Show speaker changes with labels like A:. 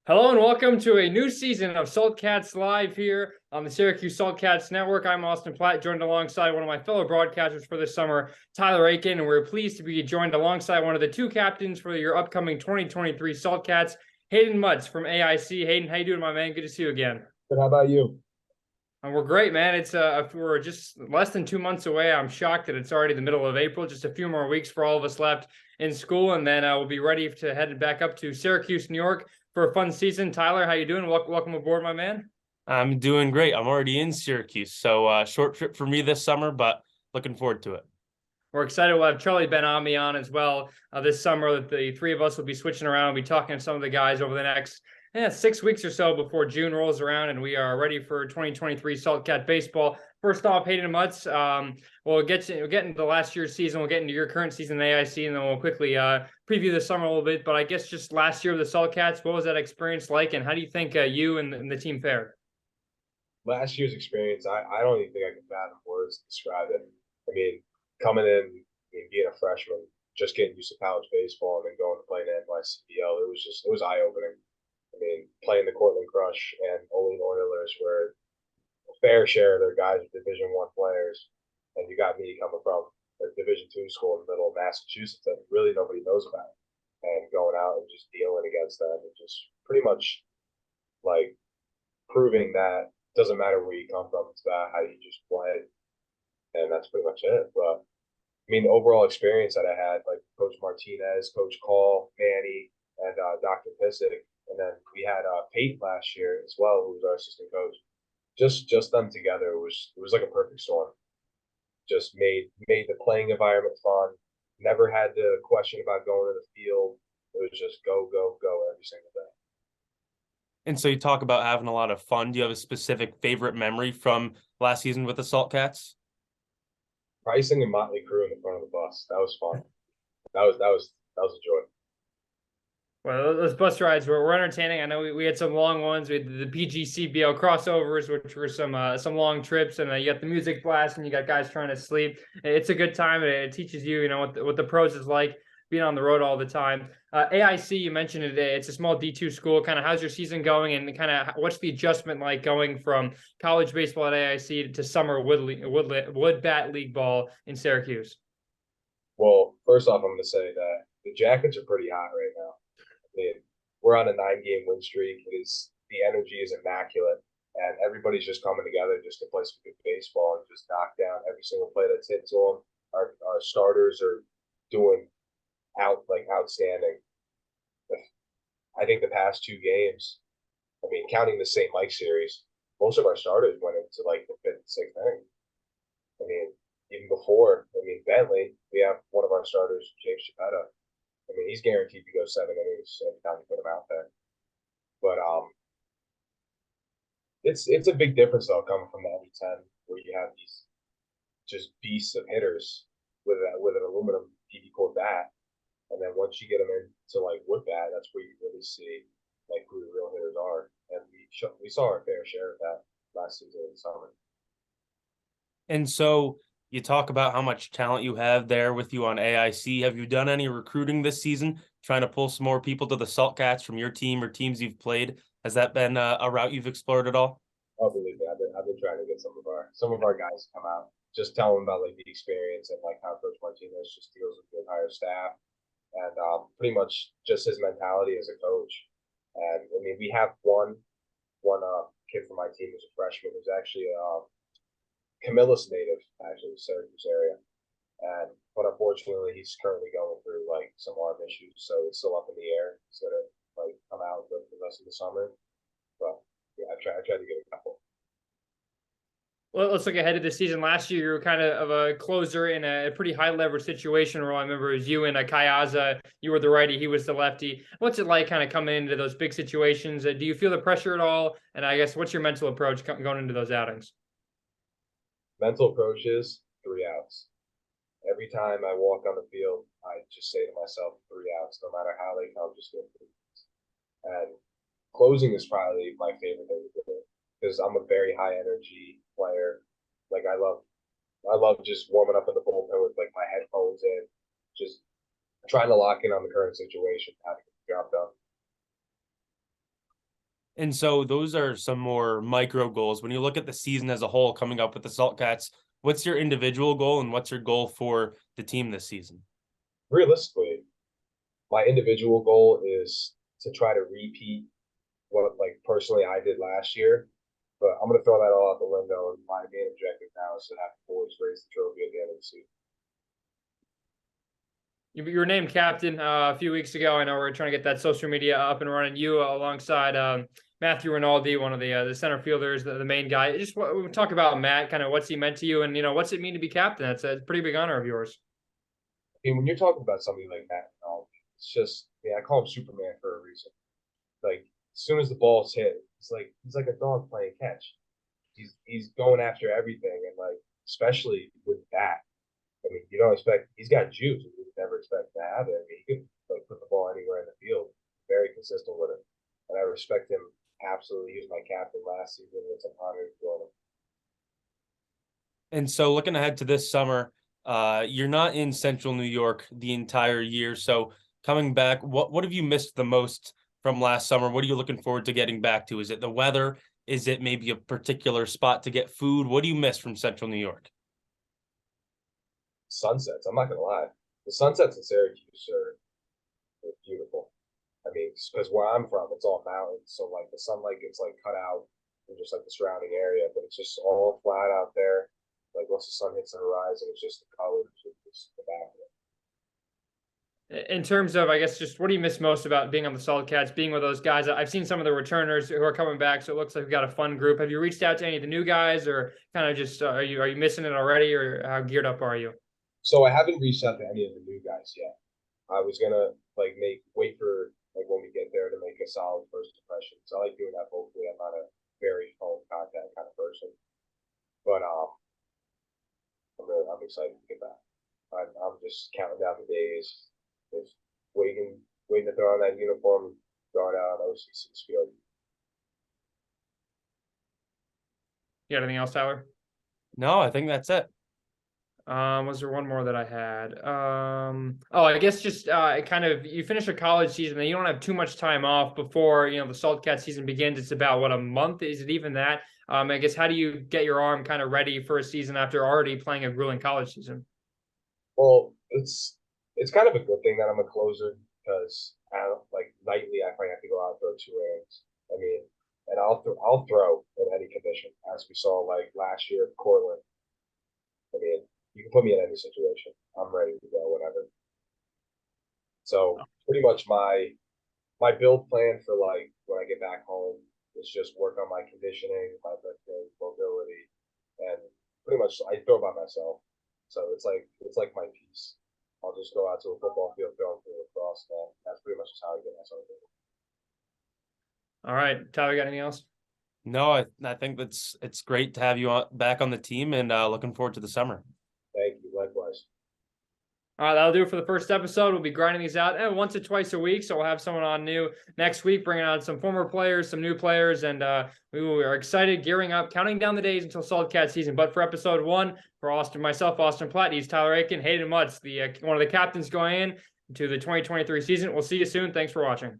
A: Hello and welcome to a new season of Salt Cats Live here on the Syracuse Salt Cats Network. I'm Austin Platt, joined alongside one of my fellow broadcasters for this summer, Tyler Aiken, and we're pleased to be joined alongside one of the two captains for your upcoming 2023 Salt Cats, Hayden Mutz from AIC. Hayden, how you doing, my man? Good to see you again.
B: Good. How about you?
A: And we're great, man. We're just less than 2 months away. I'm shocked that it's already the middle of April. Just a few more weeks for all of us left in school, and then we'll be ready to head back up to Syracuse, New York, for a fun season. Tyler, how you doing? Welcome aboard, my man.
C: I'm doing great. I'm already in Syracuse, so short trip for me this summer, but looking forward to it.
A: We're excited. We'll have Charlie Ben-Ami on as well this summer. The three of us will be switching around. We'll be talking to some of the guys over the next 6 weeks or so before June rolls around, and we are ready for 2023 Salt Cat baseball. First off, Hayden Mutz, we'll get into last year's season. We'll get into your current season in AIC, and then we'll quickly preview the summer a little bit. But I guess just last year with the Salt Cats, what was that experience like, and how do you think you and the team fared?
B: Last year's experience, I don't even think I can fathom words to describe it. I mean, coming in and being a freshman, just getting used to college baseball and then going to play in NYCBL, it was eye-opening. I mean, playing the Cortland Crush and Olean Oilers were a fair share of their guys are Division I players, and you got me coming from a Division II school in the middle of Massachusetts that really nobody knows about, and going out and just dealing against them and just pretty much like proving that it doesn't matter where you come from, it's about how you just play, and that's pretty much it. But I mean, the overall experience that I had, like Coach Martinez, Coach Call, Manny, and Dr. Pissick, and then we had Pate last year as well, who was our assistant coach. Just them together it was like a perfect storm. Just made the playing environment fun. Never had to question about going to the field. It was just go go go every single day.
C: And so you talk about having a lot of fun. Do you have a specific favorite memory from last season with the Salt Cats?
B: Pricing and Motley Crue in the front of the bus. That was fun. That was a joy.
A: Well, those bus rides were entertaining. I know we had some long ones. We had the PGCBL crossovers, which were some long trips, and you got the music blast, and you got guys trying to sleep. It's a good time. It teaches you, what the pros is like being on the road all the time. AIC, you mentioned it. It's a small D2 school. Kind of how's your season going, and kind of what's the adjustment like going from college baseball at AIC to summer wood bat league ball in Syracuse?
B: Well, first off, I'm going to say that the Jackets are pretty hot right now. I mean, we're on a 9-game win streak. The energy is immaculate, and everybody's just coming together just to play some good baseball and just knock down every single play that's hit to them. Our starters are doing outstanding. I think the past 2 games, I mean, counting the St. Mike series, most of our starters went into like the 5th and 6th inning. I mean, even before, Bentley, we have one of our starters, James Chapetta. I mean, he's guaranteed to go 7 innings every time you put him out there. But it's a big difference though coming from the NE10 where you have these just beasts of hitters with an aluminum PV core bat, and then once you get them into like wood bat, that's where you really see like who the real hitters are, and we saw our fair share of that last season in the summer.
C: And so you talk about how much talent you have there with you on AIC. Have you done any recruiting this season, trying to pull some more people to the Salt Cats from your team or teams you've played? Has that been a route you've explored at all?
B: Oh, believe me, I've been trying to get some of our guys to come out, just tell them about like the experience and like how Coach Martinez just deals with the entire staff, and pretty much just his mentality as a coach. And I mean, we have one kid from my team who's a freshman who's actually Camillus native, actually, Syracuse area. But unfortunately, he's currently going through like some arm issues, so it's still up in the air. He's gonna like come out for the rest of the summer. But yeah, I tried to get a couple.
A: Well, let's look ahead to the season. Last year, you were kind of a closer in a pretty high leverage situation where I remember it was you and Kayaza. You were the righty, he was the lefty. What's it like kind of coming into those big situations? Do you feel the pressure at all? And I guess what's your mental approach going into those outings?
B: Mental approach is 3 outs. Every time I walk on the field, I just say to myself, 3 outs, no matter how they come, just get 3 outs. And closing is probably my favorite thing to do because I'm a very high energy player. Like I love just warming up in the bullpen with like my headphones in, just trying to lock in on the current situation, how to get the job done.
C: And so those are some more micro goals. When you look at the season as a whole coming up with the Salt Cats, what's your individual goal and what's your goal for the team this season?
B: Realistically, my individual goal is to try to repeat what like personally I did last year. But I'm gonna throw that all out the window. And my main objective now is to have the boys raise the trophy at the end of the season.
A: You were named captain a few weeks ago. I know we're trying to get that social media up and running. You alongside Matthew Rinaldi, one of the center fielders, the main guy. Just we talk about Matt, kind of what's he meant to you, and what's it mean to be captain? That's a pretty big honor of yours.
B: I mean, when you're talking about somebody like that, it's just I call him Superman for a reason. Like as soon as the ball's hit, it's like he's like a dog playing catch. He's going after everything, and like especially with that. I mean, you don't expect he's got juice. You would never expect to have it. I mean, he could like put the ball anywhere in the field. Very consistent with it, and I respect him absolutely. He was my captain last season. It's an honor to join him.
C: And so looking ahead to this summer, you're not in Central New York the entire year. So coming back, what have you missed the most from last summer? What are you looking forward to getting back to? Is it the weather? Is it maybe a particular spot to get food? What do you miss from Central New York?
B: Sunsets. I'm not gonna lie. The sunsets in Syracuse are beautiful. I mean, because where I'm from, it's all mountains, so like the sunlight gets like cut out from just like the surrounding area, but it's just all flat out there. Like once the sun hits the horizon, it's just the colors, it's the back of it.
A: In terms of, I guess, just what do you miss most about being on the Salt Cats, being with those guys? I've seen some of the returners who are coming back, so it looks like we've got a fun group. Have you reached out to any of the new guys, or kind of just are you missing it already, or how geared up are you?
B: So I haven't reached out to any of the new guys yet. I was gonna like wait for like when we get there to make a solid first impression. So I like doing that vocally. I'm not a very phone contact kind of person, but I'm excited to get back. I'm just counting down the days, just waiting to throw on that uniform, and throw it out on OC6 field.
A: You got anything else, Tyler?
C: No, I think that's it.
A: Was there one more that I had? I guess just kind of you finish a college season and you don't have too much time off before the Salt Cat season begins. It's about what, a month? Is it even that? I guess how do you get your arm kind of ready for a season after already playing a grueling college season?
B: Well, it's kind of a good thing that I'm a closer because like nightly I probably have to go out and throw 2 innings. I mean, and I'll throw in any condition, as we saw like last year at Cortland. I mean, you can put me in any situation. I'm ready to go whenever. So pretty much my build plan for like when I get back home is just work on my conditioning, my lifting, mobility, and pretty much I throw by myself. So it's like my piece. I'll just go out to a football field, throw through across, and that's pretty much just how I get myself in.
A: All right, Tyler, got anything else?
C: No, I think it's great to have you back on the team, and looking forward to the summer.
B: Thank you. Likewise.
A: All right, that'll do it for the first episode. We'll be grinding these out once or twice a week. So we'll have someone on new next week, bringing on some former players, some new players, and we are excited, gearing up, counting down the days until Salt Cat season. But for episode 1, for myself, Austin Platt, he's Tyler Aiken, Hayden Mutz, one of the captains going into the 2023 season. We'll see you soon. Thanks for watching.